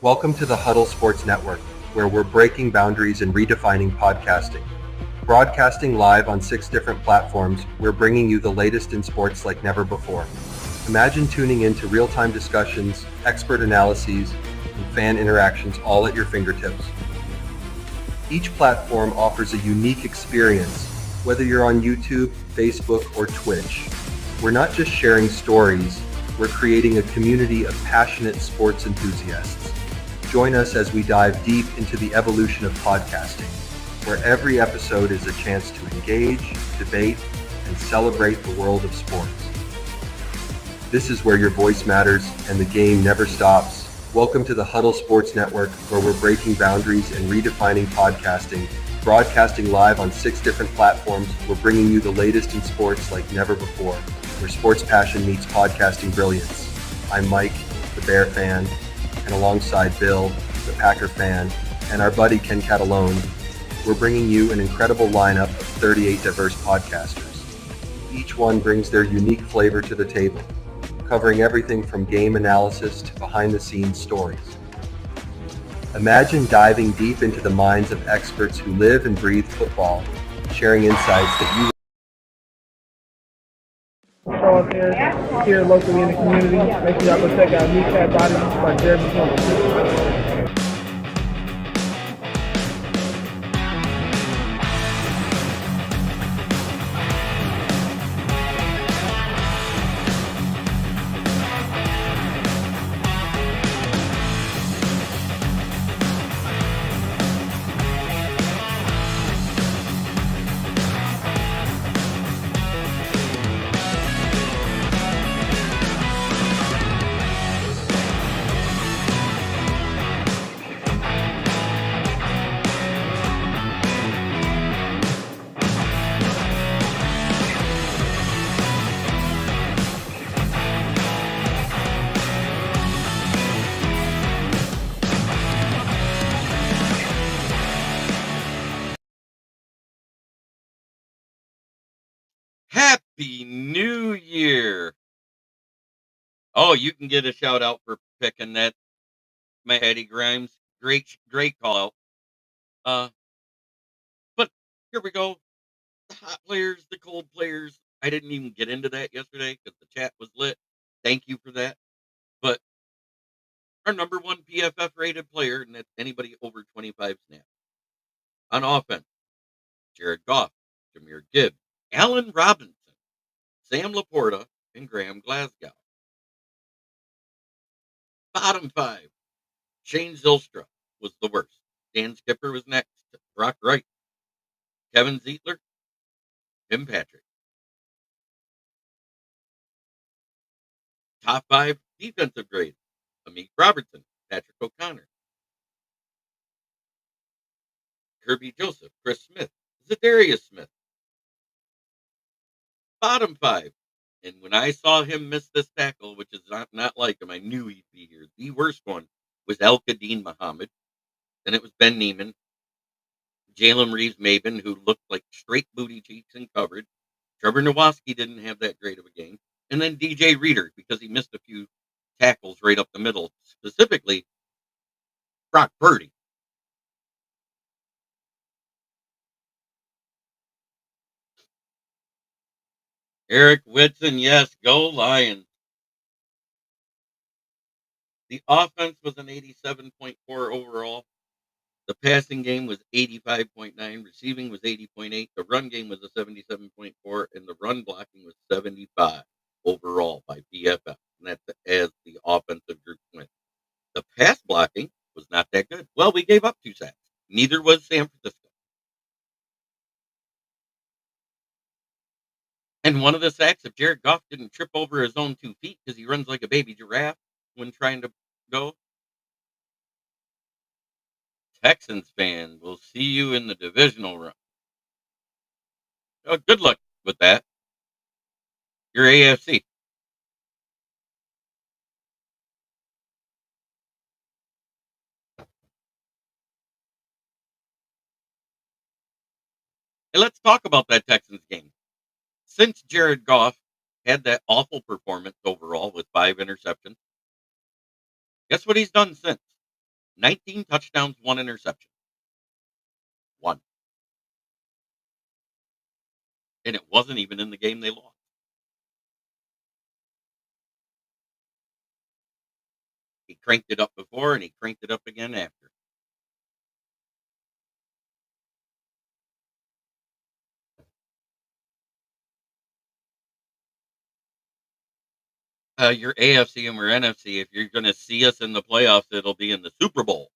Welcome to the Huddle Sports Network, where we're breaking boundaries and redefining podcasting. Broadcasting live on 6 different platforms, we're bringing you the latest in sports like never before. Imagine tuning into real-time discussions, expert analyses, and fan interactions all at your fingertips. Each platform offers a unique experience, whether you're on YouTube, Facebook, or Twitch. We're not just sharing stories, we're creating a community of passionate sports enthusiasts. Join us as we dive deep into the evolution of podcasting, where every episode is a chance to engage, debate, and celebrate the world of sports. This is where your voice matters and the game never stops. Welcome to the Huddle Sports Network, where we're breaking boundaries and redefining podcasting. Broadcasting live on 6 different platforms, we're bringing you the latest in sports like never before, where sports passion meets podcasting brilliance. I'm Mike, the Bear fan, and alongside Bill, the Packer fan, and our buddy Ken Catalone, we're bringing you an incredible lineup of 38 diverse podcasters. Each one brings their unique flavor to the table, covering everything from game analysis to behind-the-scenes stories. Imagine diving deep into the minds of experts who live and breathe football, sharing insights that you show up here locally in the community. Make sure y'all go check out Kneecap Body by Jeremy Campbell. Happy New Year! Oh, you can get a shout out for picking that, Eddie Grimes. Great call out. But here we go. The hot players, the cold players. I didn't even get into that yesterday because the chat was lit. Thank you for that. But our number one PFF rated player, and that's anybody over 25 snaps. On offense, Jared Goff, Jahmyr Gibbs, Allen Robinson, Sam Laporta, and Graham Glasgow. Bottom 5, Shane Zylstra was the worst. Dan Skipper was next. Brock Wright, Kevin Zietler, Tim Patrick. Top 5 defensive grade, Amik Robertson, Patrick O'Connor, Kirby Joseph, Chris Smith, Zadarius Smith. Bottom 5, and when I saw him miss this tackle, which is not like him, I knew he'd be here. The worst one was Al-Qadim Muhammad. Then it was Ben Neiman, Jalen Reeves-Maben, who looked like straight booty cheeks in coverage. Trevor Nowaski didn't have that great of a game. And then DJ Reader, because he missed a few tackles right up the middle, specifically Brock Purdy. Eric Whitson, yes, go Lions. The offense was an 87.4 overall. The passing game was 85.9. Receiving was 80.8. The run game was a 77.4. And the run blocking was 75 overall by PFF. And that's as the offensive group went. The pass blocking was not that good. Well, we gave up 2 sacks. Neither was San Francisco. And one of the sacks, if Jared Goff didn't trip over his own 2 feet because he runs like a baby giraffe when trying to go. Texans fan, we'll see you in the divisional round. Oh, good luck with that. You're AFC. Hey, let's talk about that Texans game. Since Jared Goff had that awful performance overall with 5 interceptions, guess what he's done since? 19 touchdowns, 1 interception. 1. And it wasn't even in the game they lost. He cranked it up before and he cranked it up again after. Your AFC and we're NFC. If you're going to see us in the playoffs, it'll be in the Super Bowl.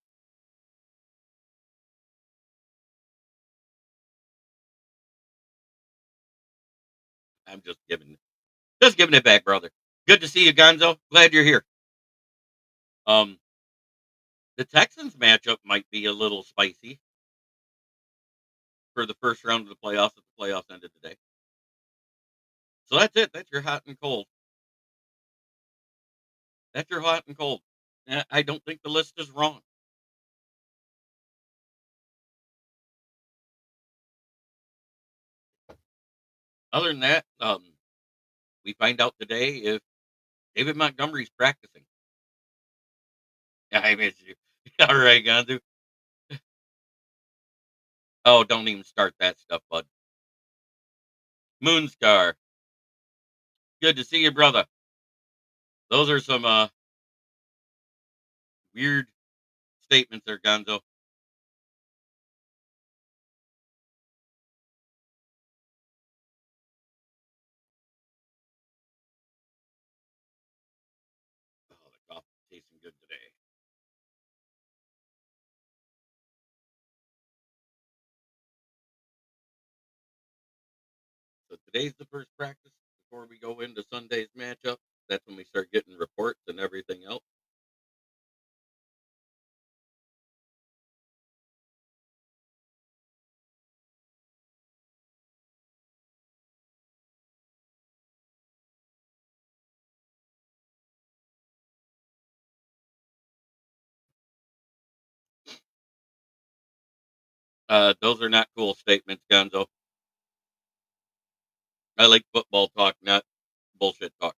I'm just giving it back, brother. Good to see you, Gonzo. Glad you're here. Um, the Texans matchup might be a little spicy for the first round of the playoffs if the playoffs ended today. So that's it. That's your hot and cold. That's your hot and cold. I don't think the list is wrong. Other than that, we find out today if David Montgomery's practicing. I miss you. All right, Gonzo. Oh, don't even start that stuff, bud. Moonscar. Good to see you, brother. Those are some weird statements there, Gonzo. Oh, the coffee's tasting good today. So today's the first practice before we go into Sunday's matchup. That's when we start getting reports and everything else. Those are not cool statements, Gonzo. I like football talk, not bullshit talk.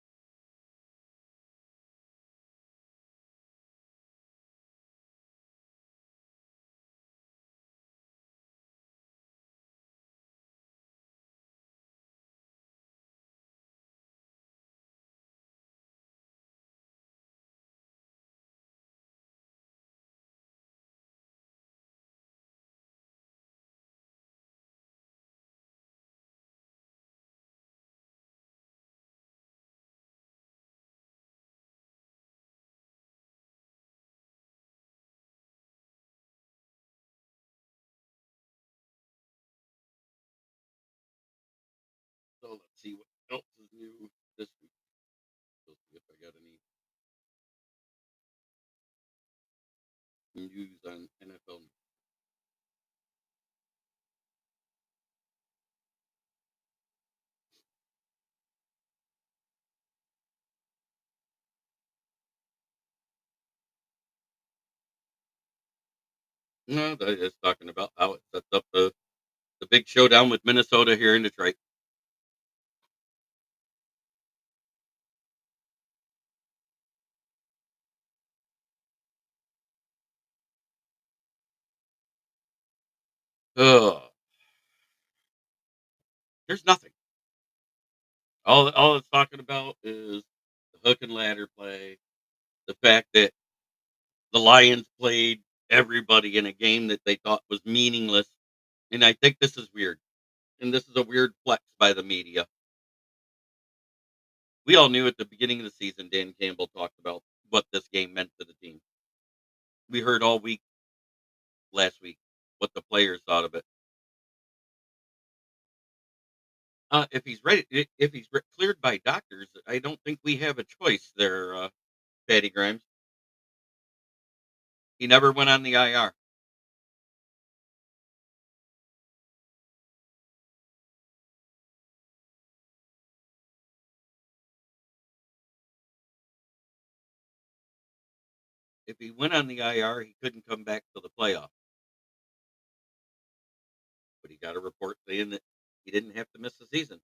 So let's see what else is new this week. Let's see if I got any news on NFL. No, they're just talking about how it sets up the big showdown with Minnesota here in Detroit. Ugh, there's nothing. All it's talking about is the hook and ladder play, the fact that the Lions played everybody in a game that they thought was meaningless, and I think this is weird. And this is a weird flex by the media. We all knew at the beginning of the season, Dan Campbell talked about what this game meant to the team. We heard all week last week what the players thought of it. If he's ready, if he's cleared by doctors, I don't think we have a choice there, Patty Grimes. He never went on the IR. If he went on the IR, he couldn't come back to the playoff. But he got a report saying that he didn't have to miss the season.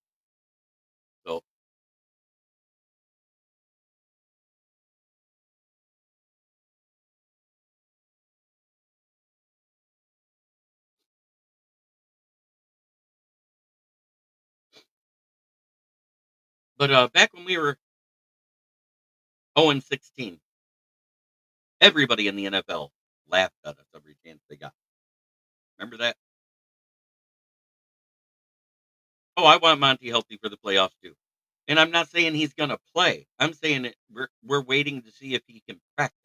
So But back when we were 0-16, everybody in the NFL laughed at us every chance they got. Remember that? Oh, I want Monty healthy for the playoffs too. And I'm not saying he's gonna play. I'm saying that we're waiting to see if he can practice.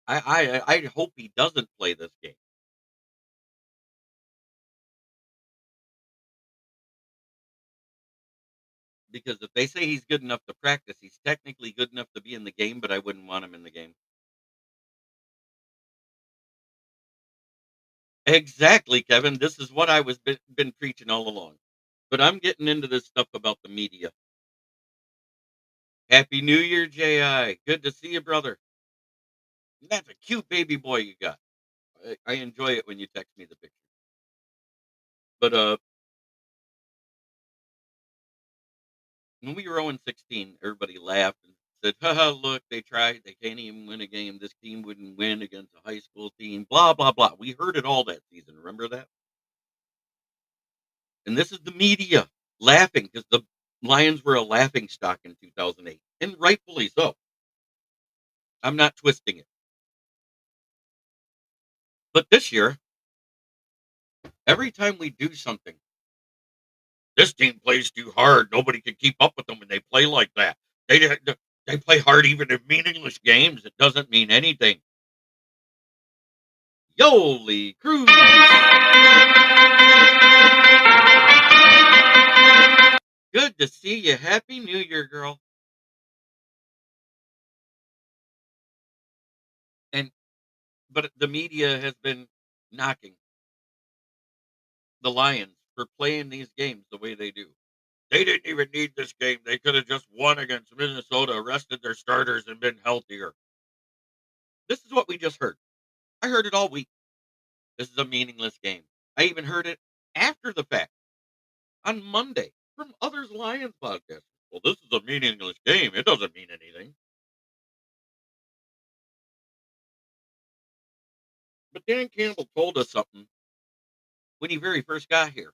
I hope he doesn't play this game. Because if they say he's good enough to practice, he's technically good enough to be in the game, but I wouldn't want him in the game. Exactly, Kevin. This is what I was been preaching all along. But I'm getting into this stuff about the media. Happy New Year, Ji. Good to see you, brother. That's a cute baby boy you got. I enjoy it when you text me the picture. But when we were 0-16, everybody laughed and said, haha, look, they tried. They can't even win a game. This team wouldn't win against a high school team. Blah, blah, blah. We heard it all that season. Remember that? And this is the media laughing because the Lions were a laughing stock in 2008. And rightfully so. I'm not twisting it. But this year, every time we do something, this team plays too hard. Nobody can keep up with them when they play like that. They play hard even in meaningless games. It doesn't mean anything. Yoli Cruz. Good to see you. Happy New Year, girl. And but the media has been knocking the Lions for playing these games the way they do. They didn't even need this game. They could have just won against Minnesota, rested their starters, and been healthier. This is what we just heard. I heard it all week. This is a meaningless game. I even heard it after the fact on Monday from others Lions podcasts. Well, this is a meaningless game. It doesn't mean anything. But Dan Campbell told us something when he very first got here.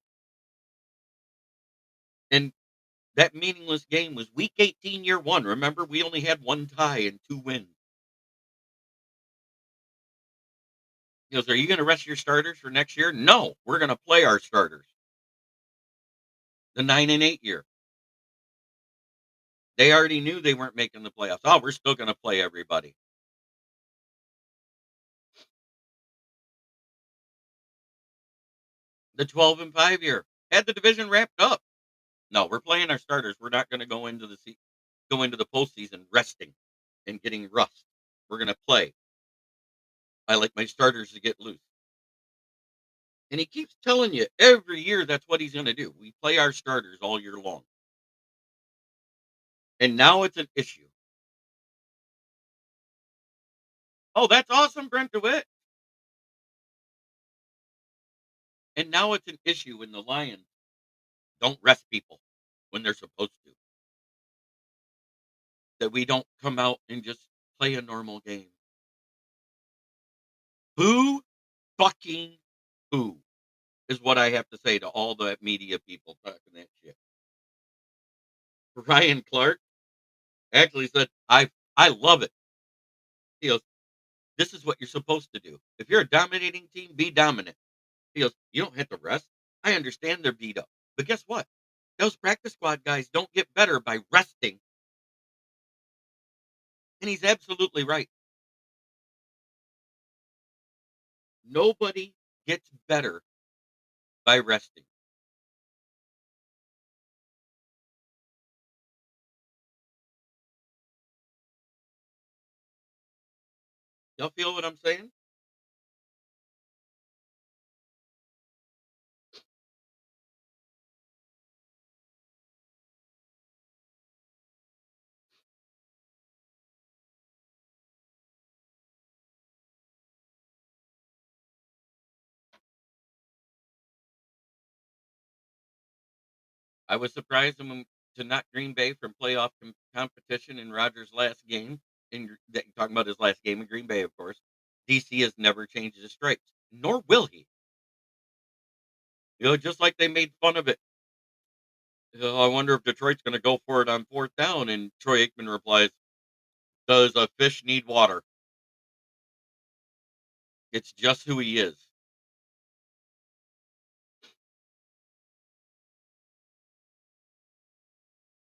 And that meaningless game was week 18, year one. Remember, we only had one tie and 2 wins. He goes, are you going to rest your starters for next year? No, we're going to play our starters. The 9-8 year. They already knew they weren't making the playoffs. Oh, we're still going to play everybody. The 12-5 year had the division wrapped up. No, we're playing our starters. We're not going to go into the postseason resting and getting rust. We're going to play. I like my starters to get loose. And he keeps telling you every year that's what he's going to do. We play our starters all year long. And now it's an issue. Oh, that's awesome, Brent DeWitt. And now it's an issue when the Lions don't rest people when they're supposed to. That we don't come out and just play a normal game. Who fucking who is what I have to say to all the media people talking that shit. Ryan Clark actually said, I love it. He goes, this is what you're supposed to do. If you're a dominating team, be dominant. He goes, you don't have to rest. I understand they're beat up. But guess what? Those practice squad guys don't get better by resting. And he's absolutely right. Nobody gets better by resting. Y'all feel what I'm saying? I was surprised to knock Green Bay from playoff competition in Rodgers' last game. Talking about his last game in Green Bay, of course. DC has never changed his stripes, nor will he. Just like they made fun of it I wonder if Detroit's going to go for it on fourth down. And Troy Aikman replies, "Does a fish need water? It's just who he is."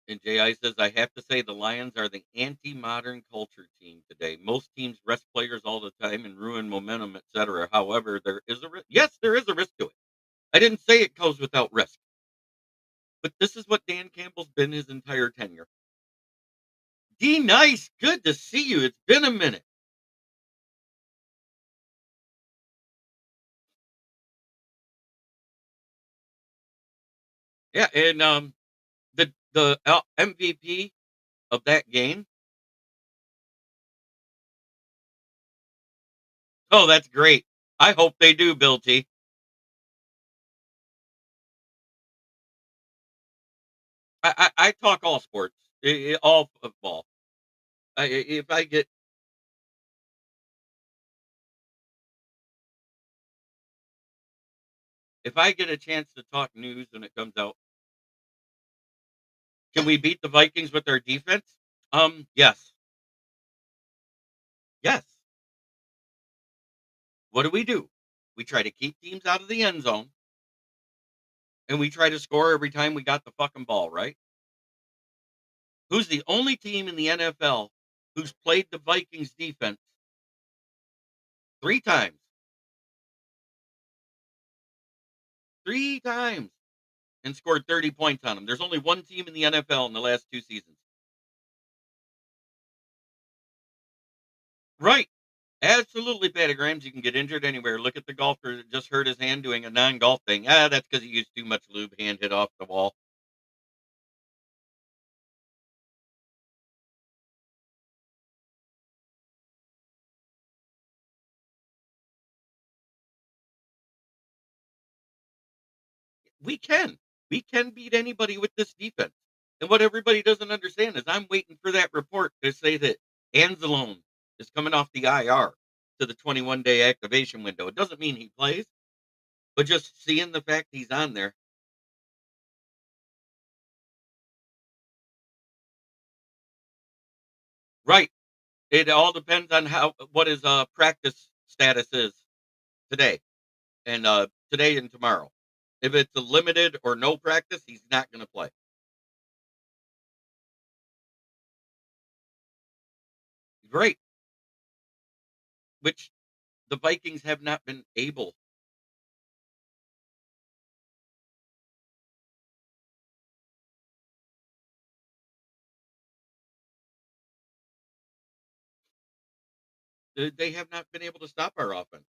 And JI says, "I have to say the Lions are the anti-modern culture team today. Most teams rest players all the time and ruin momentum, etc. However, there is a risk. Yes, there is a risk to it. I didn't say it goes without risk, but this is what Dan Campbell's been his entire tenure. D Nice, good to see you. It's been a minute. Yeah, and the MVP of that game. Oh, that's great. I hope they do, Bill T. I talk all sports, all football. If I get a chance to talk news when it comes out, can we beat the Vikings with our defense? Yes, yes. What do? We try to keep teams out of the end zone, and we try to score every time we got the fucking ball. Right? Who's the only team in the NFL who's played the Vikings defense 3 times? 3 times and scored 30 points on them. There's only one team in the NFL in the last 2 seasons. Right. Absolutely, patagrams. You can get injured anywhere. Look at the golfer that just hurt his hand doing a non-golf thing. That's because he used too much lube. Hand hit off the wall. We can. We can beat anybody with this defense. And what everybody doesn't understand is I'm waiting for that report to say that Anzalone is coming off the IR to the 21-day activation window. It doesn't mean he plays, but just seeing the fact he's on there. Right. It all depends on what his practice status is today and tomorrow. If it's a limited or no practice, he's not going to play. Great, which the Vikings have not been able. They have not been able to stop our offense.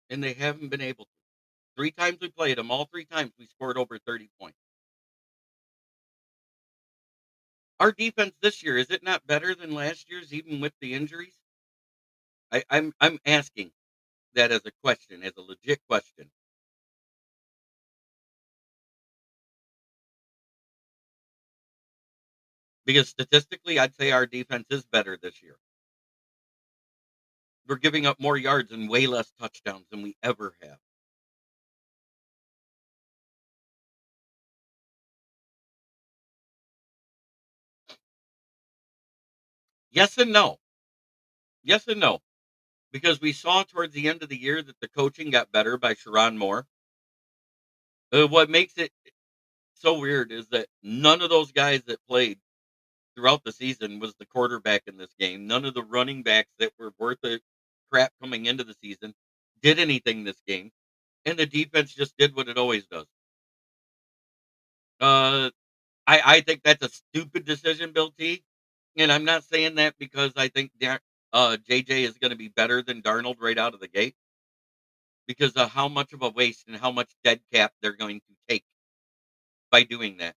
And they haven't been able to. 3 times we played them, all 3 times we scored over 30 points. Our defense this year, is it not better than last year's, even with the injuries? I'm asking that as a question, as a legit question. Because statistically, I'd say our defense is better this year. We're giving up more yards and way less touchdowns than we ever have. Yes and no. Yes and no. Because we saw towards the end of the year that the coaching got better by Sharon Moore. What makes it so weird is that none of those guys that played throughout the season was the quarterback in this game. None of the running backs that were worth a crap coming into the season did anything this game, and the defense just did what it always does. Uh, I think that's a stupid decision, Bill T. And I'm not saying that because I think JJ is going to be better than Darnold right out of the gate because of how much of a waste and how much dead cap they're going to take by doing that.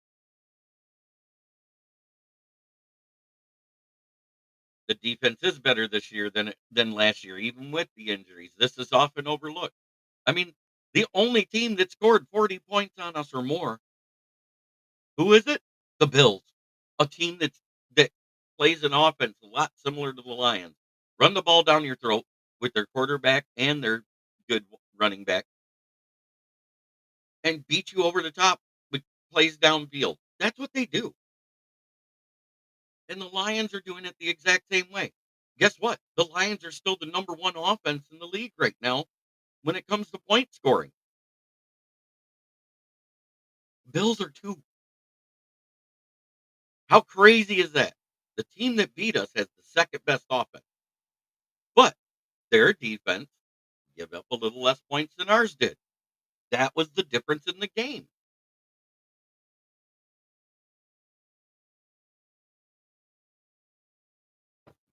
The defense is better this year than last year, even with the injuries. This is often overlooked. I mean, the only team that scored 40 points on us or more, who is it? The Bills, a team that plays an offense a lot similar to the Lions. Run the ball down your throat with their quarterback and their good running back, and beat you over the top with plays downfield. That's what they do. And the Lions are doing it the exact same way. Guess what? The Lions are still the number one offense in the league right now when it comes to point scoring. Bills are two. How crazy is that? The team that beat us has the second best offense, but their defense give up a little less points than ours did. That was the difference in the game.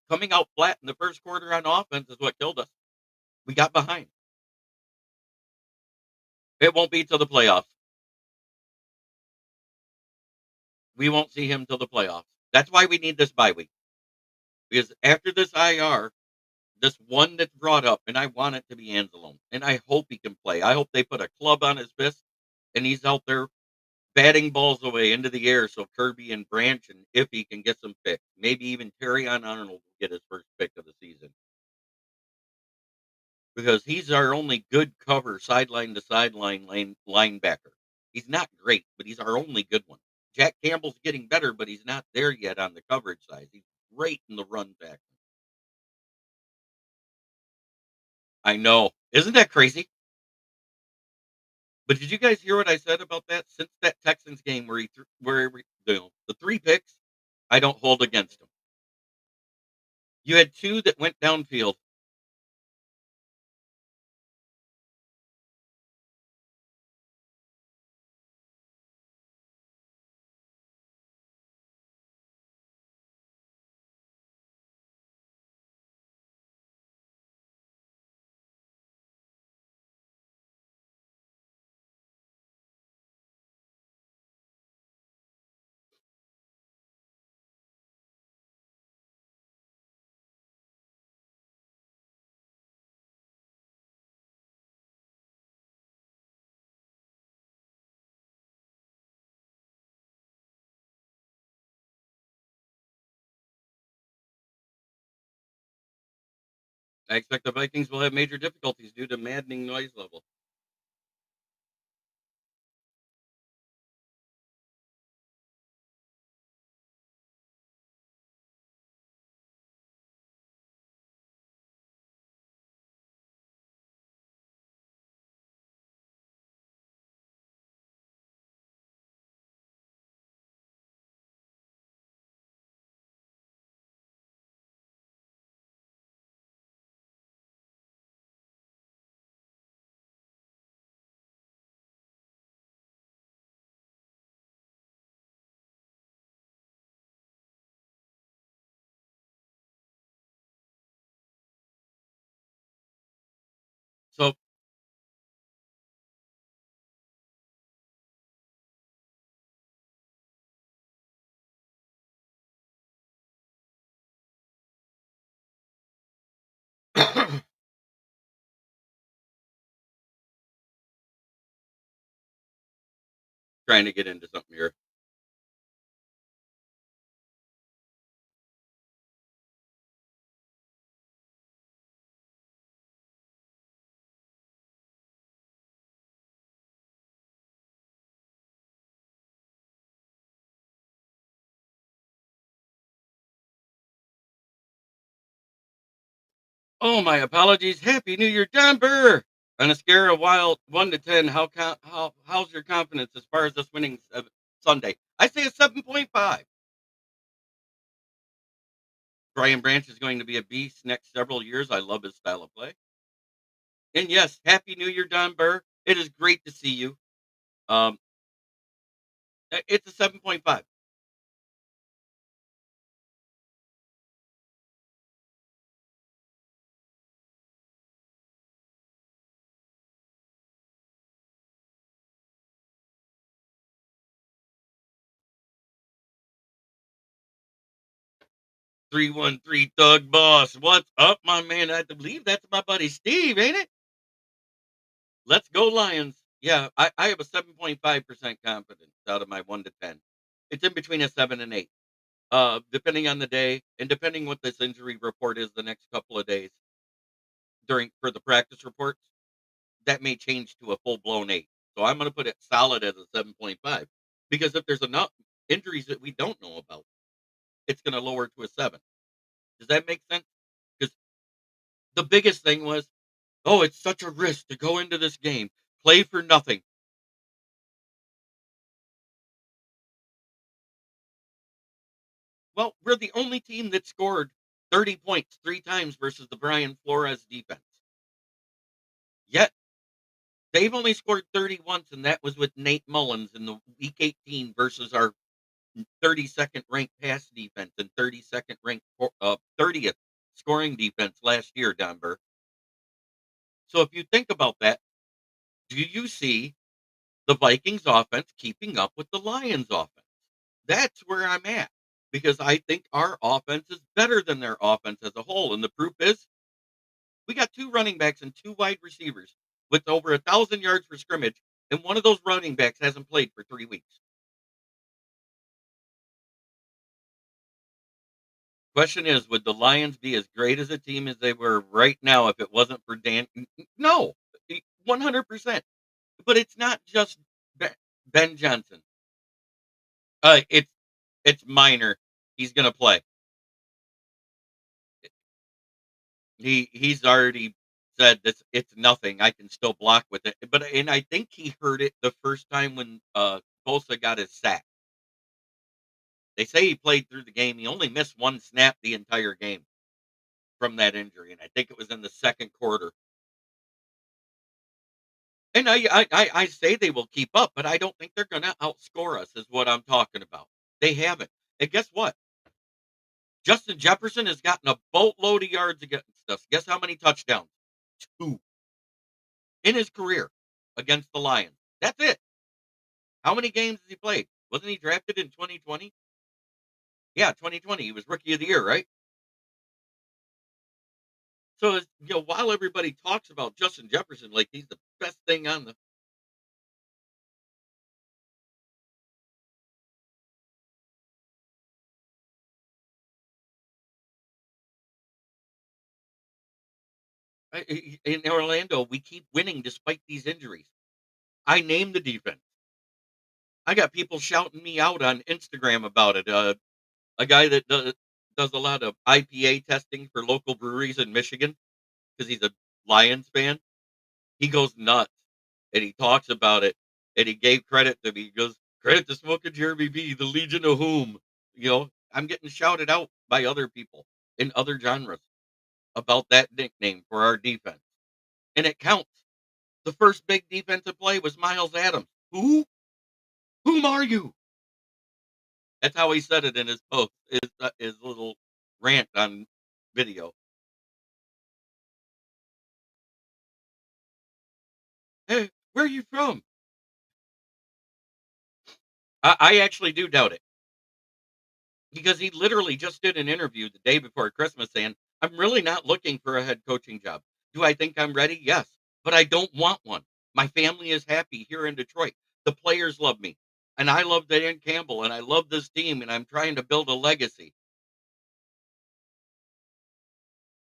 Coming out flat in the first quarter on offense is what killed us. We got behind. It won't be till the playoffs. We won't see him till the playoffs. That's why we need this bye week. Because after this IR, this one that's brought up, and I want it to be Anzalone, and I hope he can play. I hope they put a club on his fist, and he's out there batting balls away into the air so Kirby and Branch and Iffy can get some picks. Maybe even Terry on Arnold will get his first pick of the season. Because he's our only good cover sideline to sideline linebacker. He's not great, but he's our only good one. Jack Campbell's getting better, but he's not there yet on the coverage side. He's great in the run back. I know. Isn't that crazy? But did you guys hear what I said about that? Since that Texans game where the three picks, I don't hold against him. You had two that went downfield. I expect the Vikings will have major difficulties due to maddening noise level. So trying to get into something here. Oh, my apologies. Happy New Year, John Burr. On a scale of wild 1 to 10, how's your confidence as far as us winning Sunday? I say a 7.5. Brian Branch is going to be a beast next several years. I love his style of play. And yes, Happy New Year, Don Burr. It is great to see you. Um, it's a 7.5. 313 Thug Boss. What's up, my man? I believe that's my buddy Steve, ain't it? Let's go, Lions. Yeah, I have a 7.5% confidence out of my 1 to 10. It's in between a 7 and 8. Depending on the day and depending what this injury report is the next couple of days during for the practice reports, that may change to a full blown 8. So I'm going to put it solid as a 7.5 because if there's enough injuries that we don't know about, it's going to lower to a 7. Does that make sense? Because the biggest thing was, oh, it's such a risk to go into this game, play for nothing. Well, we're the only team that scored 30 points 3 times versus the Brian Flores defense. Yet they've only scored 30 once, and that was with Nate Mullins in the week 18 versus our 32nd ranked pass defense and 32nd ranked 30th scoring defense last year, Denver. So if you think about that, do you see the Vikings offense keeping up with the Lions offense? That's where I'm at because I think our offense is better than their offense as a whole. And the proof is we got 2 running backs and 2 wide receivers with over 1,000 yards for scrimmage. And one of those running backs hasn't played for 3 weeks. Question is, would the Lions be as great as a team as they were right now if it wasn't for Dan? No, 100%. But it's not just Ben Johnson. It's minor. He's gonna play. He's already said this. It's nothing. I can still block with it. And I think he heard it the first time when Bosa got his sack. They say he played through the game. He only missed 1 snap the entire game from that injury, and I think it was in the second quarter. And I say they will keep up, but I don't think they're going to outscore us. Is what I'm talking about. They haven't. And guess what? Justin Jefferson has gotten a boatload of yards against us. Guess how many touchdowns? 2 in his career against the Lions. That's it. How many games has he played? Wasn't he drafted in 2020? Yeah, 2020. He was Rookie of the Year, right? So, while everybody talks about Justin Jefferson like he's the best thing on the in Orlando, we keep winning despite these injuries. I named the defense. I got people shouting me out on Instagram about it. A guy that does a lot of IPA testing for local breweries in Michigan because he's a Lions fan. He goes nuts and he talks about it and he gave credit to me. He goes, credit to Smoking Jeremy B, the Legion of Whom. I'm getting shouted out by other people in other genres about that nickname for our defense. And it counts. The first big defensive play was Miles Adams. Who? Whom are you? That's how he said it in his post, his little rant on video. Hey, where are you from? I actually do doubt it because he literally just did an interview the day before Christmas saying, I'm really not looking for a head coaching job. Do I think I'm ready? Yes, but I don't want one. My family is happy here in Detroit. The players love me, and I love Dan Campbell, and I love this team, and I'm trying to build a legacy.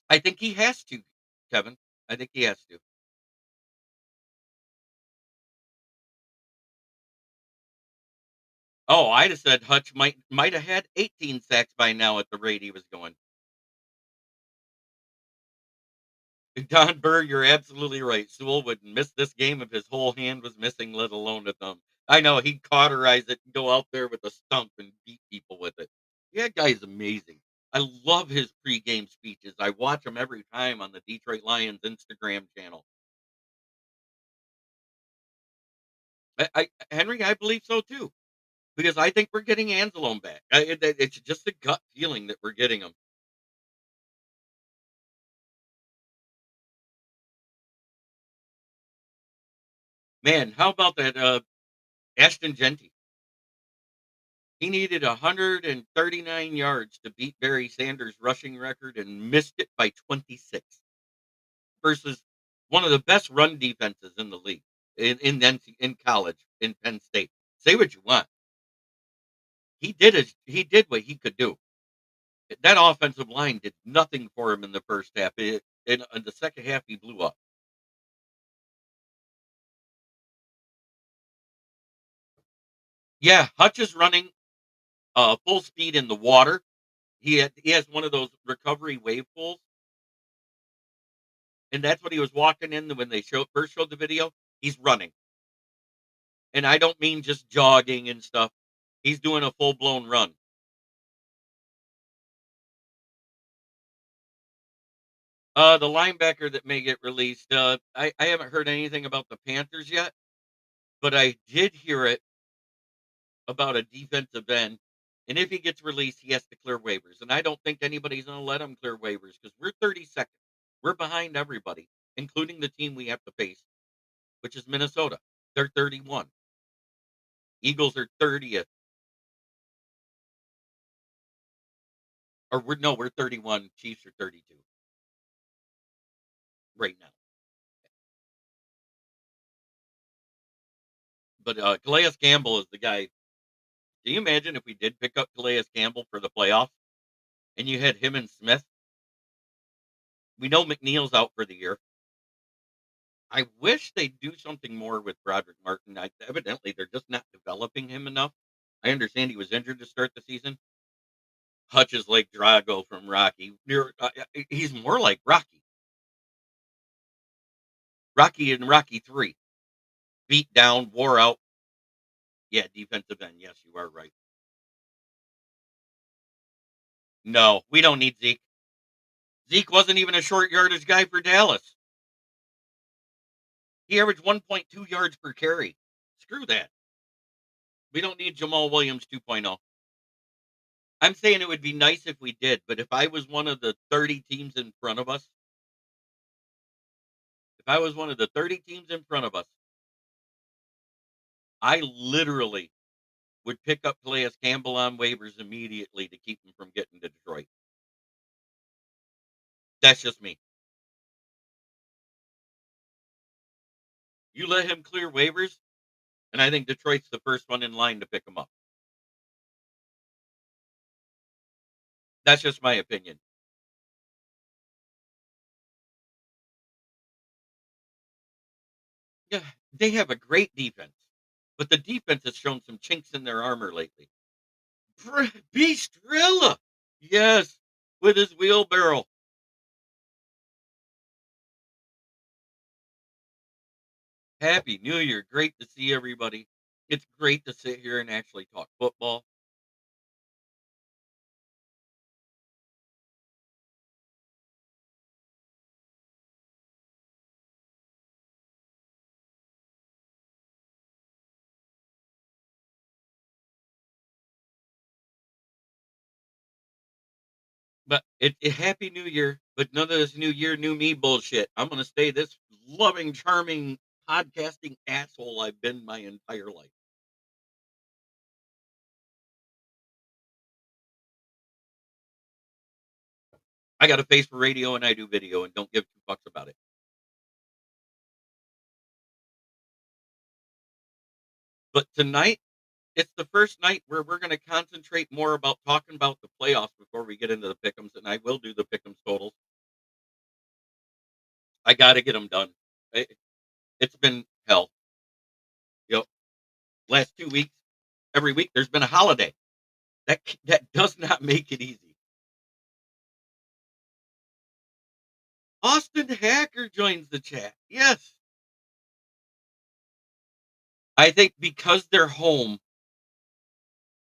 I think he has to, Kevin. I think he has to. Oh, I'd have said Hutch might have had 18 sacks by now at the rate he was going. Don Burr, you're absolutely right. Sewell would miss this game if his whole hand was missing, let alone a thumb. I know he'd cauterize it and go out there with a stump and beat people with it. Yeah, that guy's amazing. I love his pregame speeches. I watch him every time on the Detroit Lions Instagram channel. Henry, I believe so too, because I think we're getting Anzalone back. It's just a gut feeling that we're getting him. Man, how about that Ashton Genty? He needed 139 yards to beat Barry Sanders' rushing record and missed it by 26 versus one of the best run defenses in the league in college in Penn State. Say what you want. He did what he could do. That offensive line did nothing for him in the first half. In the second half, he blew up. Yeah, Hutch is running full speed in the water. He has one of those recovery wave pools, and that's what he was walking in when they first showed the video. He's running, and I don't mean just jogging and stuff. He's doing a full blown run. The linebacker that may get released. I haven't heard anything about the Panthers yet, but I did hear it about a defensive end. And if he gets released, he has to clear waivers. And I don't think anybody's going to let him clear waivers because we're 32nd. We're behind everybody, including the team we have to face, which is Minnesota. They're 31. Eagles are 30th. Or we're 31. Chiefs are 32 right now. But Calais Campbell is the guy. Can you imagine if we did pick up Calais Campbell for the playoffs and you had him and Smith? We know McNeil's out for the year. I wish they'd do something more with Broderick Martin. Evidently, they're just not developing him enough. I understand he was injured to start the season. Hutch is like Drago from Rocky. He's more like Rocky. Rocky in Rocky 3. Beat down, wore out. Yeah, defensive end. Yes, you are right. No, we don't need Zeke. Zeke wasn't even a short yardage guy for Dallas. He averaged 1.2 yards per carry. Screw that. We don't need Jamal Williams 2.0. I'm saying it would be nice if we did, but if I was one of the 30 teams in front of us, if I was one of the 30 teams in front of us, I literally would pick up Calais Campbell on waivers immediately to keep him from getting to Detroit. That's just me. You let him clear waivers, and I think Detroit's the first one in line to pick him up. That's just my opinion. Yeah, they have a great defense, but the defense has shown some chinks in their armor lately. Beastrilla, yes, with his wheelbarrow. Happy New Year. Great to see everybody. It's great to sit here and actually talk football. But Happy New Year, but none of this New Year, new me bullshit. I'm going to stay this loving, charming, podcasting asshole I've been my entire life. I got a face for radio and I do video and don't give two fucks about it. But tonight, it's the first night where we're going to concentrate more about talking about the playoffs before we get into the pick'ems, and I will do the pick'ems totals. I got to get them done. It's been hell. You know, last 2 weeks, every week there's been a holiday. That does not make it easy. Austin Hacker joins the chat. Yes. I think because they're home,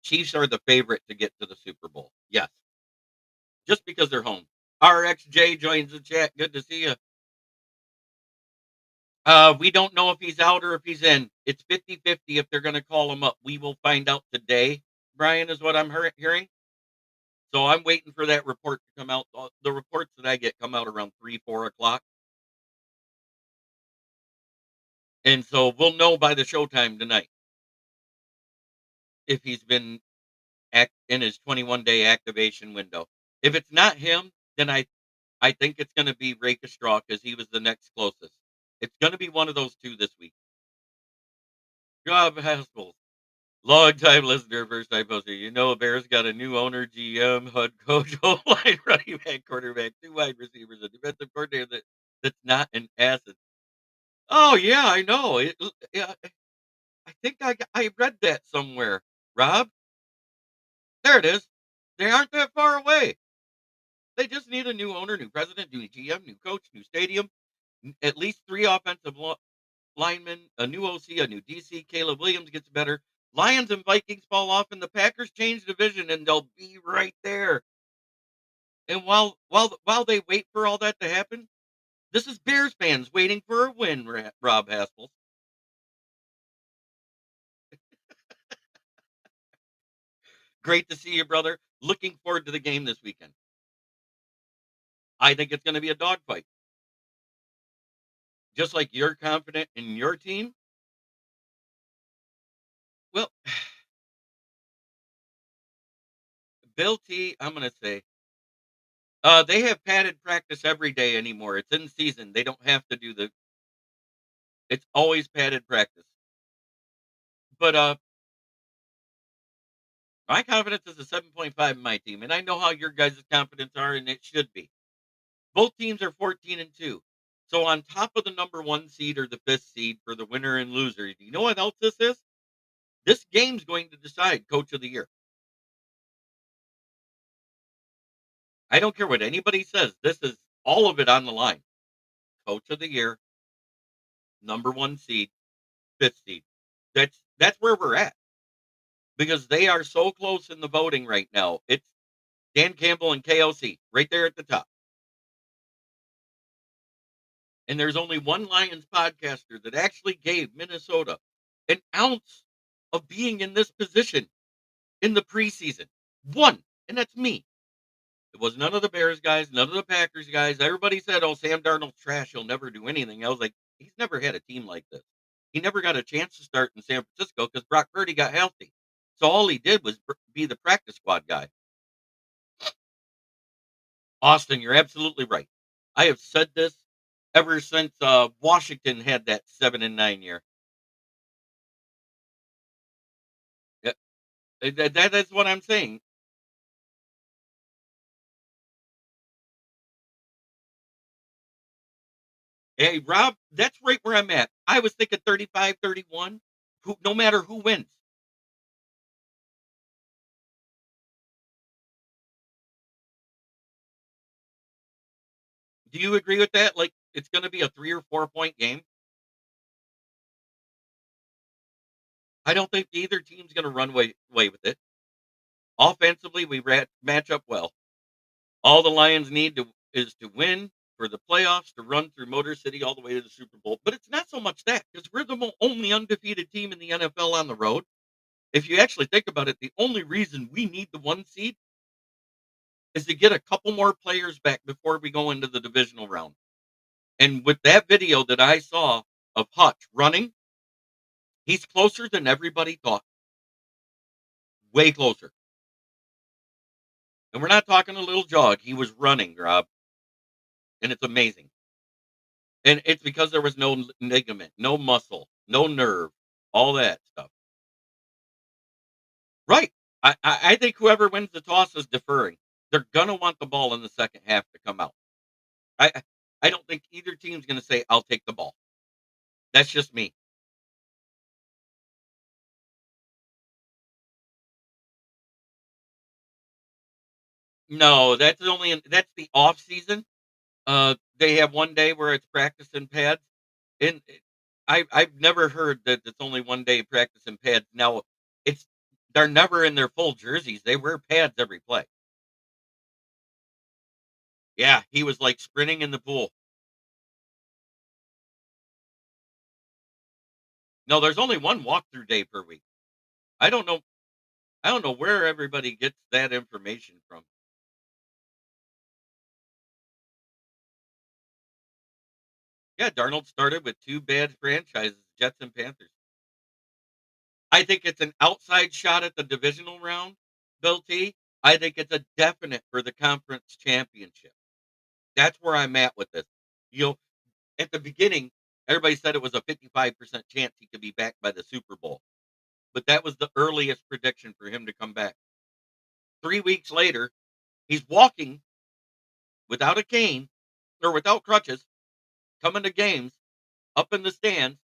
Chiefs are the favorite to get to the Super Bowl. Yes. just because they're home. RXJ joins the chat. Good to see you. We don't know if he's out or if he's in. It's 50-50 if they're going to call him up. We will find out today, Brian, is what I'm hearing. So I'm waiting for that report to come out. The reports that I get come out around 3, 4 o'clock. And so we'll know by the showtime tonight if he's been in his 21-day activation window. If it's not him, then I think it's going to be Ray Straw because he was the next closest. It's going to be one of those two this week. Rob Haskell, long time listener, first time poster. You know, Bears got a new owner, GM, HUD coach, O-line, running back, quarterback, 2 wide receivers, a defensive coordinator that's not an asset. Oh yeah, I know. Yeah, I think I read that somewhere. Rob, there it is. They aren't that far away. They just need a new owner, new president, new GM, new coach, new stadium, at least 3 offensive linemen, a new OC, a new DC. Caleb Williams gets better. Lions and Vikings fall off, and the Packers change division, and they'll be right there. And while they wait for all that to happen, this is Bears fans waiting for a win. Rob Haskell. Great to see you, brother. Looking forward to the game this weekend. I think it's going to be a dogfight. Just like you're confident in your team. Well, Bill T, I'm going to say, they have padded practice every day anymore. It's in season. They don't have to do it's always padded practice. But my confidence is a 7.5 in my team, and I know how your guys' confidence are, and it should be. Both teams are 14-2. So on top of the number 1 seed or the 5th seed for the winner and loser, do you know what else this is? This game's going to decide coach of the year. I don't care what anybody says. This is all of it on the line. Coach of the year, number 1 seed, 5th seed. That's where we're at. Because they are so close in the voting right now. It's Dan Campbell and KOC right there at the top. And there's only one Lions podcaster that actually gave Minnesota an ounce of being in this position in the preseason. One, and that's me. It was none of the Bears guys, none of the Packers guys. Everybody said, oh, Sam Darnold's trash. He'll never do anything. I was like, he's never had a team like this. He never got a chance to start in San Francisco because Brock Purdy got healthy. So all he did was be the practice squad guy. Austin, you're absolutely right. I have said this ever since Washington had that 7-9 year. Yeah, that's what I'm saying. Hey, Rob, that's right where I'm at. I was thinking 35-31, no matter who wins. Do you agree with that? Like, it's going to be a 3 or 4 point game. I don't think either team's going to run away with it. Offensively, we match up well. All the Lions need is to win for the playoffs to run through Motor City all the way to the Super Bowl. But it's not so much that because we're the only undefeated team in the NFL on the road. If you actually think about it, the only reason we need the 1 seed is to get a couple more players back before we go into the divisional round. And with that video that I saw of Hutch running, he's closer than everybody thought. Way closer. And we're not talking a little jog. He was running, Rob. And it's amazing. And it's because there was no ligament, no muscle, no nerve, all that stuff. Right. I think whoever wins the toss is deferring. They're gonna want the ball in the second half to come out. I don't think either team's gonna say, I'll take the ball. That's just me. No, that's that's the off season. They have 1 day where it's practice in pads. And I've never heard that it's only 1 day practice in pads. Now they're never in their full jerseys. They wear pads every play. Yeah, he was like sprinting in the pool. No, there's only one walkthrough day per week. I don't know. I don't know where everybody gets that information from. Yeah, Darnold started with two bad franchises, Jets and Panthers. I think it's an outside shot at the divisional round, Bill T. I think it's a definite for the conference championship. That's where I'm at with this. You know, at the beginning, everybody said it was a 55% chance he could be back by the Super Bowl, but that was the earliest prediction for him to come back. 3 weeks later, he's walking without a cane or without crutches, coming to games up in the stands,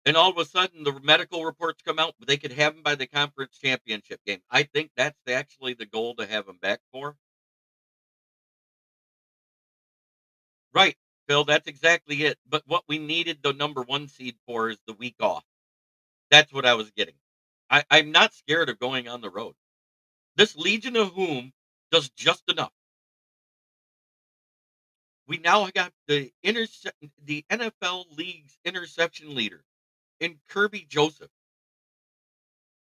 and all of a sudden the medical reports come out, they could have him by the conference championship game. I think that's actually the goal to have him back for. Right, Phil, that's exactly it. But what we needed the number one seed for is the week off. That's what I was getting. I'm not scared of going on the road. This Legion of Whom does just enough. We now got the NFL League's interception leader in Kirby Joseph.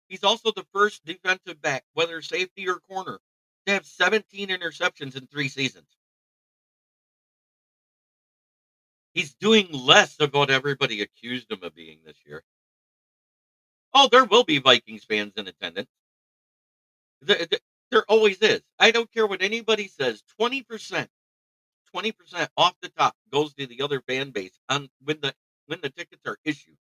He's also the first defensive back, whether safety or corner, to have 17 interceptions in 3 seasons. He's doing less of what everybody accused him of being this year. Oh, there will be Vikings fans in attendance. There always is. I don't care what anybody says. 20% off the top goes to the other fan base on when the tickets are issued.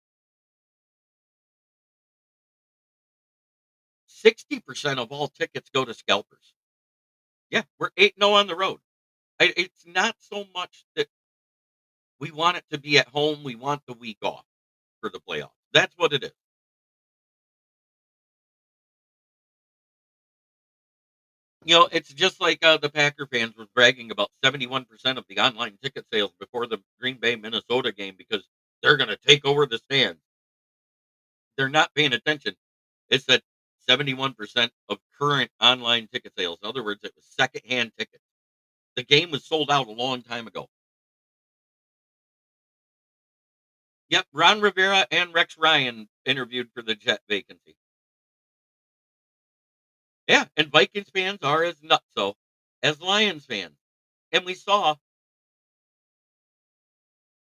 60% of all tickets go to scalpers. Yeah, we're 8-0 on the road. It's not so much that we want it to be at home. We want the week off for the playoffs. That's what it is. It's just like the Packer fans were bragging about 71% of the online ticket sales before the Green Bay Minnesota game because they're going to take over the stands. They're not paying attention. It's that 71% of current online ticket sales. In other words, it was secondhand tickets. The game was sold out a long time ago. Yep, Ron Rivera and Rex Ryan interviewed for the Jet vacancy. Yeah, and Vikings fans are as nutso as Lions fans. And we saw,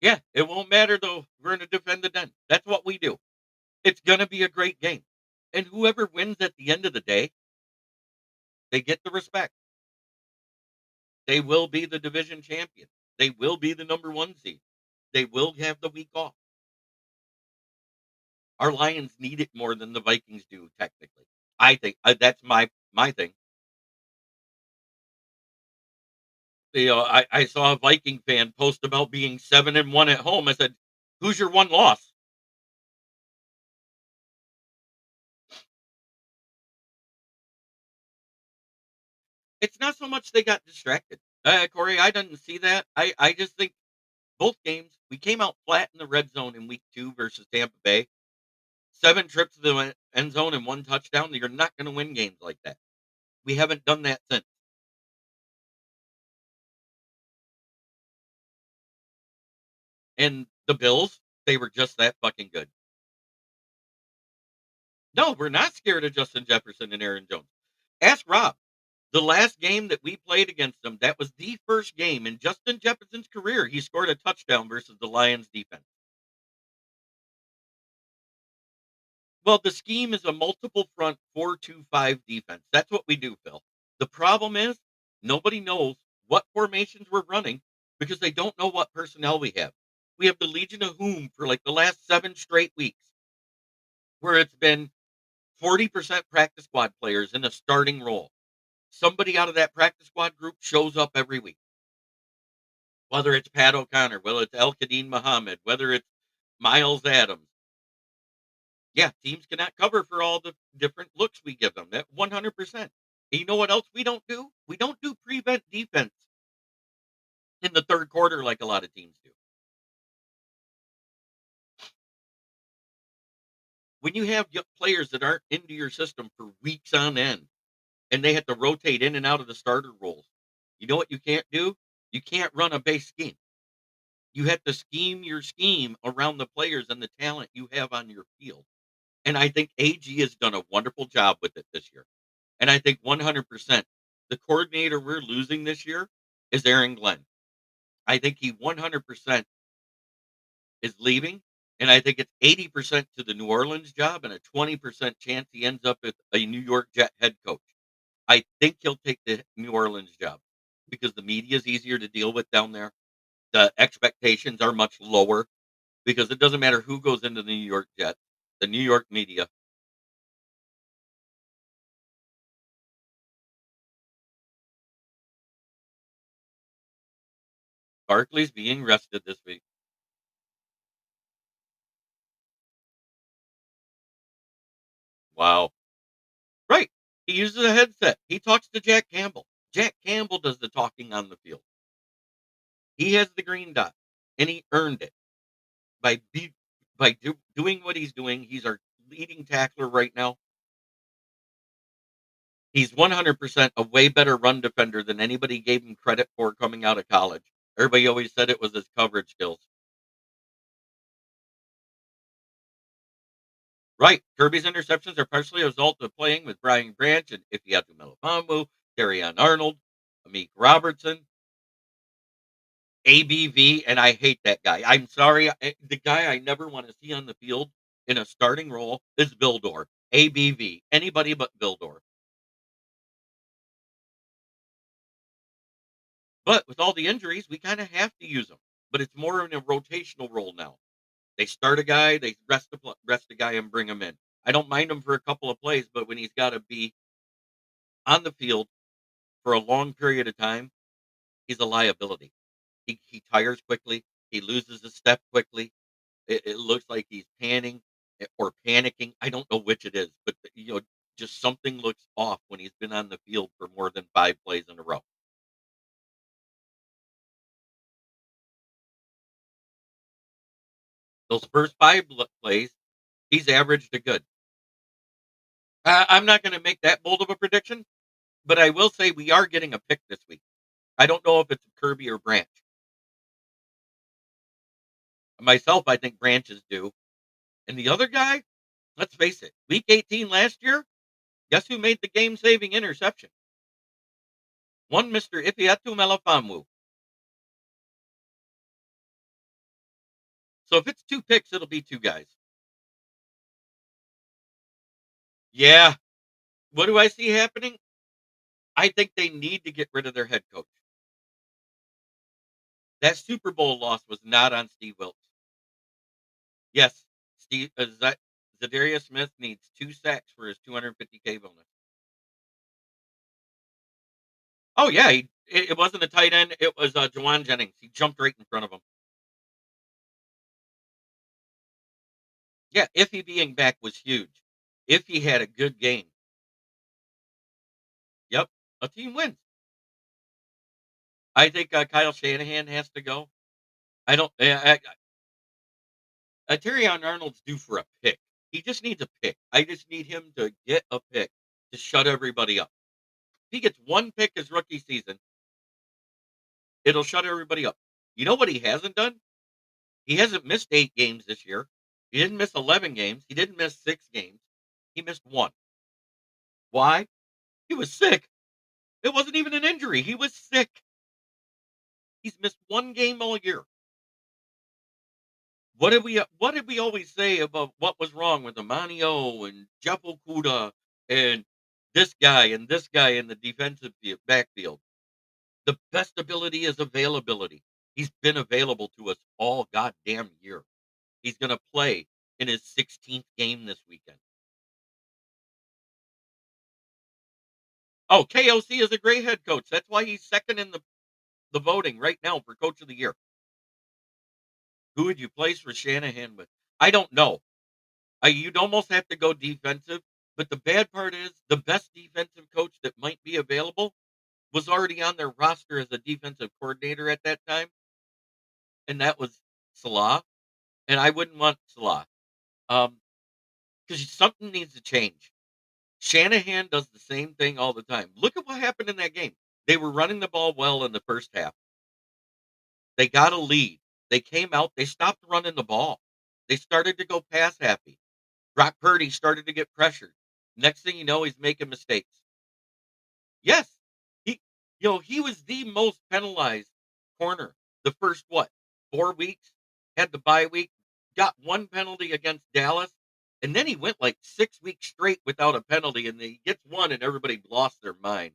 yeah, it won't matter though. We're going to defend the den. That's what we do. It's going to be a great game. And whoever wins at the end of the day, they get the respect. They will be the division champion. They will be the number one seed. They will have the week off. Our Lions need it more than the Vikings do, technically. I think that's my thing. I saw a Viking fan post about being 7-1 at home. I said, "Who's your one loss?" It's not so much they got distracted. Corey, I didn't see that. I just think both games we came out flat in the red zone in week 2 versus Tampa Bay. 7 trips to the end zone and 1 touchdown. You're not going to win games like that. We haven't done that since. And the Bills, they were just that fucking good. No, we're not scared of Justin Jefferson and Aaron Jones. Ask Rob. The last game that we played against them, that was the first game in Justin Jefferson's career he scored a touchdown versus the Lions defense. Well, the scheme is a multiple front 4-2-5 defense. That's what we do, Phil. The problem is nobody knows what formations we're running because they don't know what personnel we have. We have the Legion of Whom for like the last 7 straight weeks where it's been 40% practice squad players in a starting role. Somebody out of that practice squad group shows up every week. Whether it's Pat O'Connor, whether it's El Kadeen Muhammad, whether it's Miles Adams. Yeah, teams cannot cover for all the different looks we give them. That 100%. And you know what else we don't do? We don't do prevent defense in the third quarter like a lot of teams do. When you have players that aren't into your system for weeks on end and they have to rotate in and out of the starter roles, You know what you can't do? You can't run a base scheme. You have to scheme your scheme around the players and the talent you have on your field. And I think AG has done a wonderful job with it this year. And I think 100% the coordinator we're losing this year is Aaron Glenn. I think he 100% is leaving. And I think it's 80% to the New Orleans job and a 20% chance he ends up as a New York Jet head coach. I think he'll take the New Orleans job because the media is easier to deal with down there. The expectations are much lower because it doesn't matter who goes into the New York Jets, the New York media. Barkley's being rested this week. Wow. Right. He uses a headset. He talks to Jack Campbell. Jack Campbell does the talking on the field. He has the green dot, and he earned it by doing what he's doing. He's our leading tackler right now. He's 100% a way better run defender than anybody gave him credit for coming out of college. Everybody always said it was his coverage skills. Right. Kirby's interceptions are partially a result of playing with Brian Branch and Ifeatu Melifonwu, Terrion Arnold, Amik Robertson, ABV, and I hate that guy. I'm sorry. The guy I never want to see on the field in a starting role is Vildor. ABV. Anybody but Vildor. But with all the injuries, we kind of have to use him. But it's more in a rotational role now. They start a guy, they rest a guy, and bring him in. I don't mind him for a couple of plays, but when he's got to be on the field for a long period of time, he's a liability. He tires quickly. He loses a step quickly. It looks like he's panning or panicking. I don't know which it is, but just something looks off when he's been on the field for more than 5 plays in a row. Those first plays, he's averaged a good. I'm not going to make that bold of a prediction, but I will say we are getting a pick this week. I don't know if it's Kirby or Branch. Myself, I think Branch is due. And the other guy, let's face it, week 18 last year, guess who made the game-saving interception? One Mr. Ifeatu Melifonwu. So if it's 2 picks, it'll be 2 guys. Yeah. What do I see happening? I think they need to get rid of their head coach. That Super Bowl loss was not on Steve Wilkes. Yes, Zadarius Smith needs 2 sacks for his $250K bonus. Oh yeah, it wasn't a tight end. It was Jawan Jennings. He jumped right in front of him. Yeah, if he being back was huge. If he had a good game, yep, a team wins. I think Kyle Shanahan has to go. I don't. Terrion Arnold's due for a pick. He just needs a pick. I just need him to get a pick to shut everybody up. If he gets 1 pick his rookie season, it'll shut everybody up. You know what he hasn't done? He hasn't missed 8 games this year. He didn't miss 11 games. He didn't miss 6 games. He missed 1. Why? He was sick. It wasn't even an injury. He was sick. He's missed 1 game all year. What did we always say about what was wrong with Amanio and Jeff Okuda and this guy in the defensive backfield? The best ability is availability. He's been available to us all goddamn year. He's going to play in his 16th game this weekend. Oh, KOC is a great head coach. That's why he's second in the voting right now for coach of the year. Who would you place for Shanahan with? I don't know. You'd almost have to go defensive, but the bad part is the best defensive coach that might be available was already on their roster as a defensive coordinator at that time, and that was Salah. And I wouldn't want Salah because something needs to change. Shanahan does the same thing all the time. Look at what happened in that game. They were running the ball well in the first half. They got a lead. They came out. They stopped running the ball. They started to go pass happy. Brock Purdy started to get pressured. Next thing you know, he's making mistakes. Yes, he, he was the most penalized corner the first what 4 weeks. Had the bye week, got one penalty against Dallas, and then he went like 6 weeks straight without a penalty, and he gets one, and everybody lost their mind.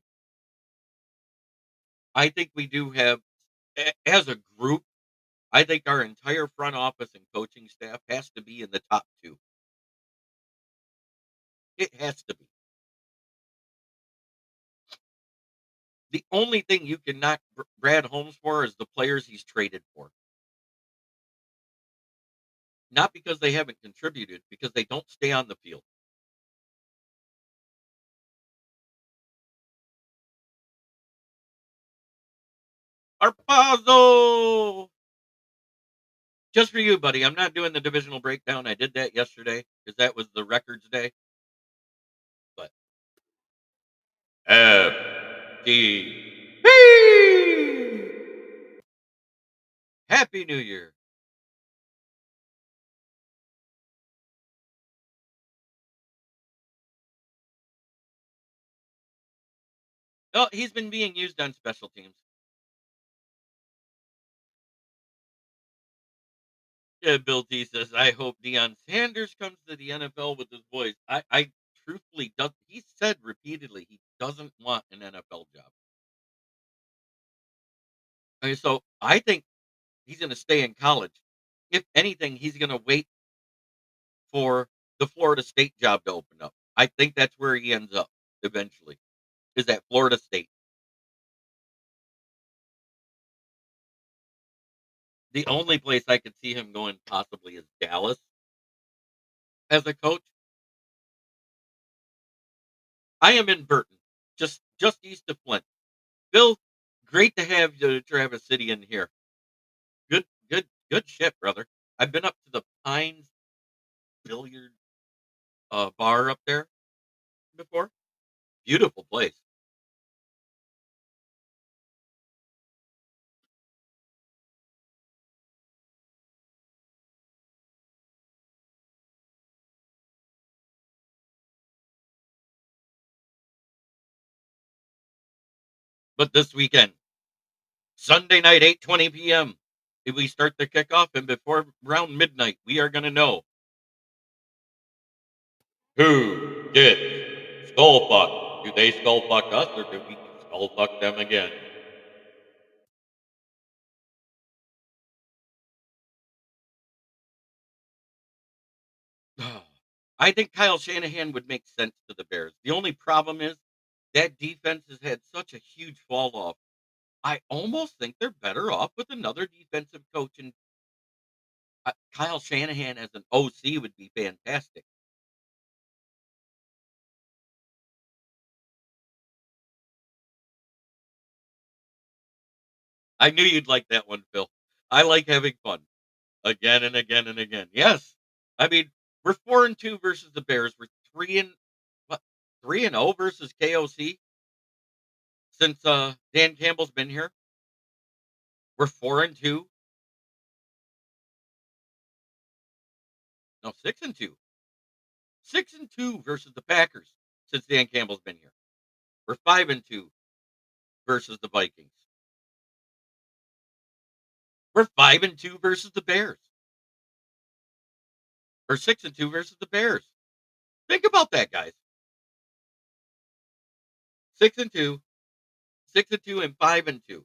I think we do have, as a group, I think our entire front office and coaching staff has to be in the top two. It has to be. The only thing you can knock Brad Holmes for is the players he's traded for. Not because they haven't contributed, because they don't stay on the field. Arpazo! Just for you, buddy. I'm not doing the divisional breakdown. I did that yesterday because that was the records day. But FTP! Happy New Year. Oh, he's been being used on special teams. Yeah, Bill T says, I hope Deion Sanders comes to the NFL with his voice. I truthfully does. He said repeatedly he doesn't want an NFL job. Okay, so I think he's going to stay in college. If anything, he's going to wait for the Florida State job to open up. I think that's where he ends up eventually. Is at Florida State. The only place I could see him going possibly is Dallas as a coach. I am in Burton, just east of Flint. Bill, great to have you, Travis City, in here. Good shit, brother. I've been up to the Pines Billiard bar up there before. Beautiful place. But this weekend, Sunday night, 8:20 p.m. If we start the kickoff, and before around midnight, we are going to know who gets skull fucked. Do they skull fuck us, or do we skull fuck them again? I think Kyle Shanahan would make sense to the Bears. The only problem is that defense has had such a huge fall off. I almost think they're better off with another defensive coach, and Kyle Shanahan as an OC would be fantastic. I knew you'd like that one, Phil. I like having fun again and again and again. Yes, I mean we're 4-2 versus the Bears. We're what 3-0 versus KOC since Dan Campbell's been here. We're 4-2. No, 6-2. 6-2 versus the Packers since Dan Campbell's been here. We're 5-2 versus the Vikings. We're 5-2 versus the Bears. Or 6-2 versus the Bears. Think about that, guys. 6-2, 6-2, and 5-2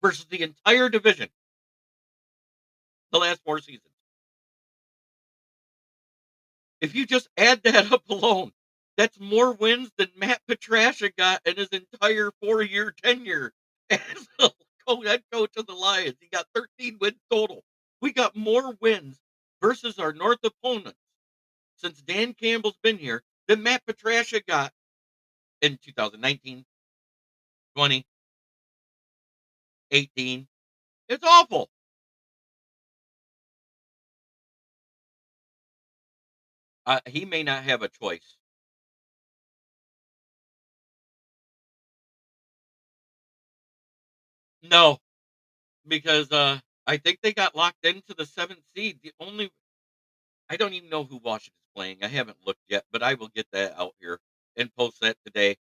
versus the entire division the last 4 seasons. If you just add that up alone, that's more wins than Matt Patricia got in his entire 4-year tenure as a head coach of the Lions. He got 13 wins total. We got more wins versus our North opponents since Dan Campbell's been here than Matt Patricia got in 2019, 20, 18. It's awful. He may not have a choice. No, because I think they got locked into the 7th seed. I don't even know who Washington's playing. I haven't looked yet, but I will get that out here and post that today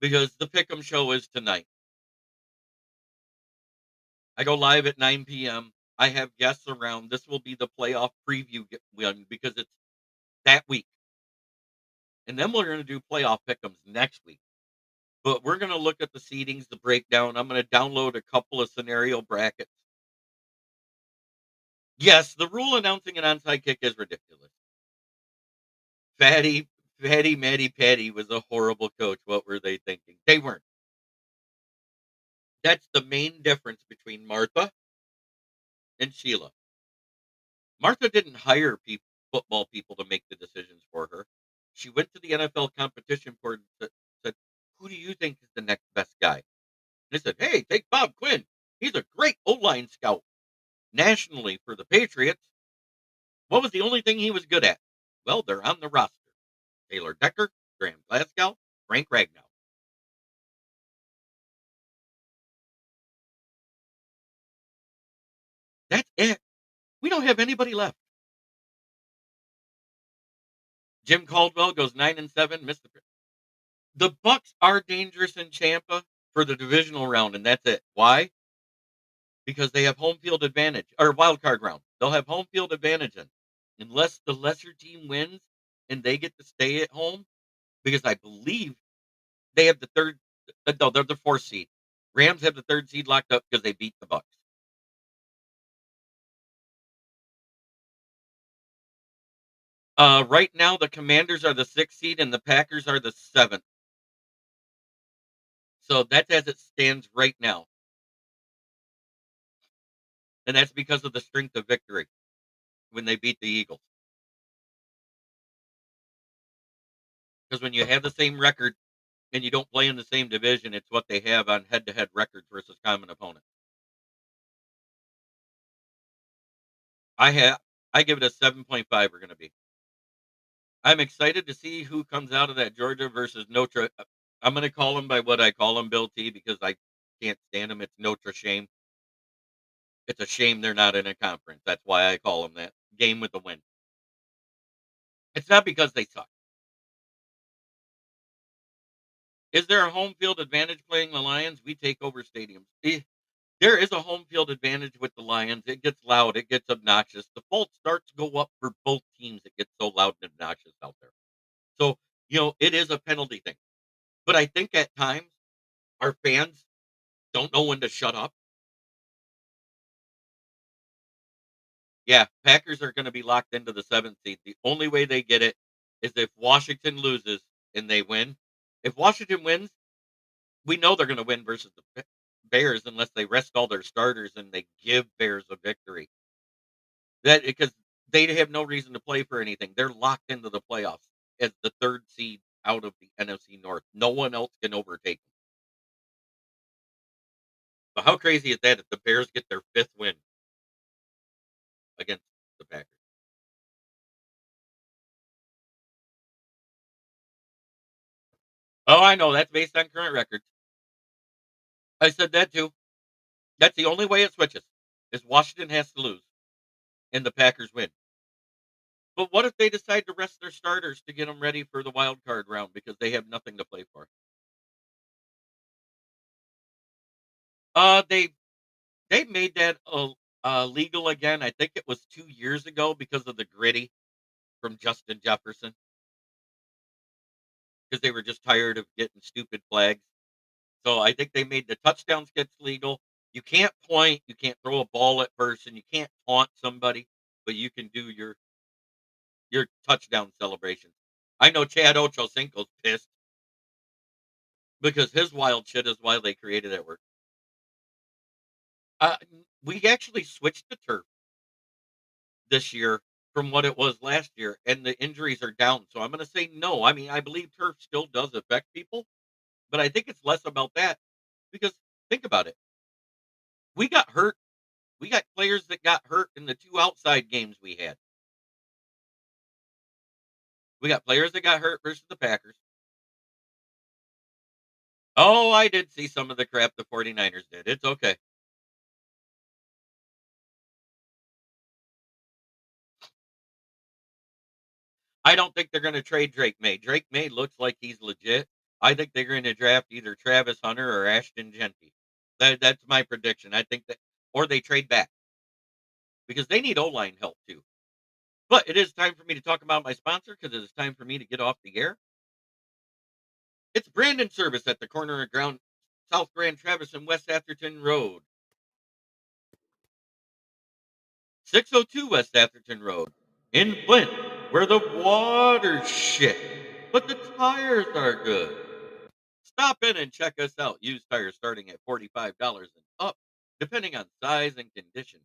because the Pick'em show is tonight. I go live at 9 p.m. I have guests around. This will be the playoff preview one because it's that week. And then we're going to do playoff pick'ems next week. But we're going to look at the seedings, the breakdown. I'm going to download a couple of scenario brackets. Yes, the rule announcing an onside kick is ridiculous. Matty Patty was a horrible coach. What were they thinking? They weren't. That's the main difference between Martha and Sheila. Martha didn't hire football people to make the decisions for her. She went to the NFL competition board and said, "Who do you think is the next best guy?" And they said, "Hey, take Bob Quinn. He's a great O-line scout nationally for the Patriots. What was the only thing he was good at? Well, they're on the roster. Taylor Decker, Graham Glasgow, Frank Ragnow." That's it. We don't have anybody left. Jim Caldwell goes 9-7, missed the Bucks are dangerous in Champa for the divisional round, and that's it. Why? Because they have home field advantage or wild card round. They'll have home field advantage unless the lesser team wins and they get to stay at home. Because I believe they have the third. No, they're the 4th seed. Rams have the 3rd seed locked up because they beat the Bucks. Right now, the Commanders are the 6th seed and the Packers are the 7th. So that's as it stands right now, and that's because of the strength of victory when they beat the Eagles. Because when you have the same record and you don't play in the same division, it's what they have on head-to-head records versus common opponents. I have I give it a 7.5. We're going to be. I'm excited to see who comes out of that Georgia versus Notre. I'm going to call them by what I call them, Bill T, because I can't stand them. It's Notre shame. It's a shame they're not in a conference. That's why I call them that. Game with the win. It's not because they suck. Is there a home field advantage playing the Lions? We take over stadiums. There is a home field advantage with the Lions. It gets loud. It gets obnoxious. The false starts go up for both teams. It gets so loud and obnoxious out there. So, it is a penalty thing. But I think at times our fans don't know when to shut up. Yeah, Packers are going to be locked into the 7th seed. The only way they get it is if Washington loses and they win. If Washington wins, we know they're going to win versus the Bears unless they rest all their starters and they give Bears a victory. That because they have no reason to play for anything. They're locked into the playoffs as the 3rd seed out of the NFC North. No one else can overtake them. But how crazy is that if the Bears get their 5th win against the Packers? Oh, I know that's based on current records. I said that too. That's the only way it switches. Is Washington has to lose and the Packers win. But what if they decide to rest their starters to get them ready for the wild card round because they have nothing to play for? They made that legal again. I think it was 2 years ago because of the gritty from Justin Jefferson because they were just tired of getting stupid flags. So I think they made the touchdown skits legal. You can't point, you can't throw a ball at person, you can't taunt somebody, but you can do your touchdown celebrations. I know Chad Ochocinco's pissed because his wild shit is why they created that word. Uh, we actually switched to turf this year from what it was last year, and the injuries are down. So I'm going to say no. I mean, I believe turf still does affect people, but I think it's less about that because think about it. We got hurt. We got players that got hurt in the 2 outside games we had. We got players that got hurt versus the Packers. Oh, I did see some of the crap the 49ers did. It's okay. I don't think they're gonna trade Drake May. Drake May looks like he's legit. I think they're gonna draft either Travis Hunter or Ashton Genty. That's my prediction. I think that or they trade back because they need O-line help too. But it is time for me to talk about my sponsor because it is time for me to get off the air. It's Brandon Service at the corner of Ground South Grand Traverse and West Atherton Road. 602 West Atherton Road in Flint, where the water's shit, but the tires are good. Stop in and check us out. Used tires starting at $45 and up, depending on size and condition.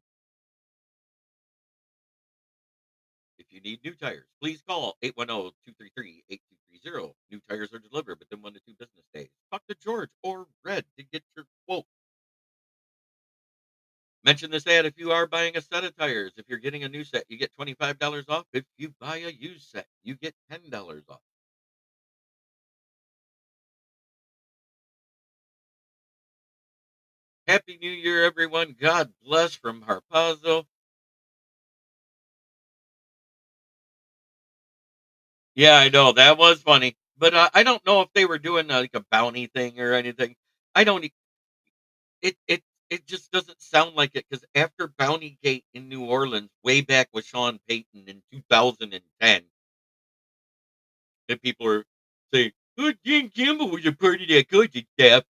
If you need new tires, please call 810-233-8230. New tires are delivered within 1 to 2 business days. Talk to George or Red to get your quote. Mention this ad if you are buying a set of tires. If you're getting a new set, you get $25 off. If you buy a used set, you get $10 off. Happy New Year, everyone. God bless from Harpazo. Yeah, I know that was funny, but I don't know if they were doing like a bounty thing or anything. I don't. It it it just doesn't sound like it because after Bounty Gate in New Orleans, way back with Sean Payton in 2010, and people are saying, "Oh, Dan Campbell was a part of that coaching staff."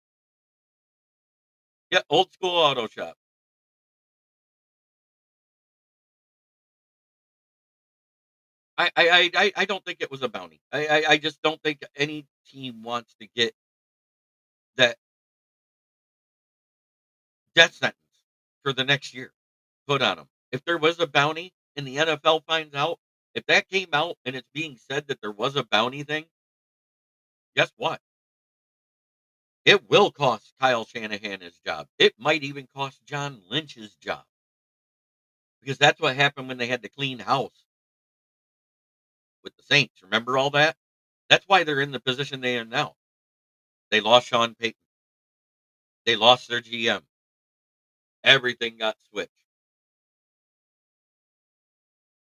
Yeah, old school auto shop. I don't think it was a bounty. I just don't think any team wants to get that death sentence for the next year put on them. If there was a bounty and the NFL finds out, if that came out and it's being said that there was a bounty thing, guess what? It will cost Kyle Shanahan his job. It might even cost John Lynch's job because that's what happened when they had to clean house with the Saints. Remember all that? That's why they're in the position they are now. They lost Sean Payton. They lost their GM. Everything got switched.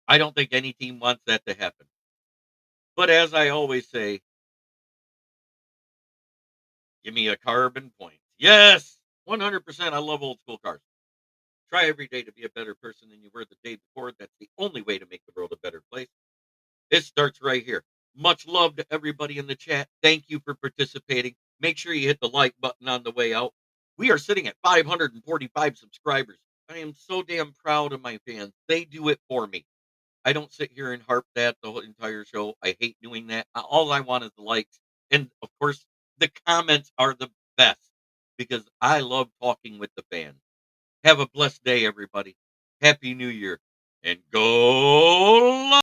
I don't think any team wants that to happen. But as I always say, give me a carbon point. Yes, 100%. I love old school cars. Try every day to be a better person than you were the day before. That's the only way to make the world a better place. It starts right here. Much love to everybody in the chat. Thank you for participating. Make sure you hit the like button on the way out. We are sitting at 545 subscribers. I am so damn proud of my fans. They do it for me. I don't sit here and harp that the whole entire show. I hate doing that. All I want is the likes. And of course, the comments are the best because I love talking with the fans. Have a blessed day, everybody. Happy New Year. And go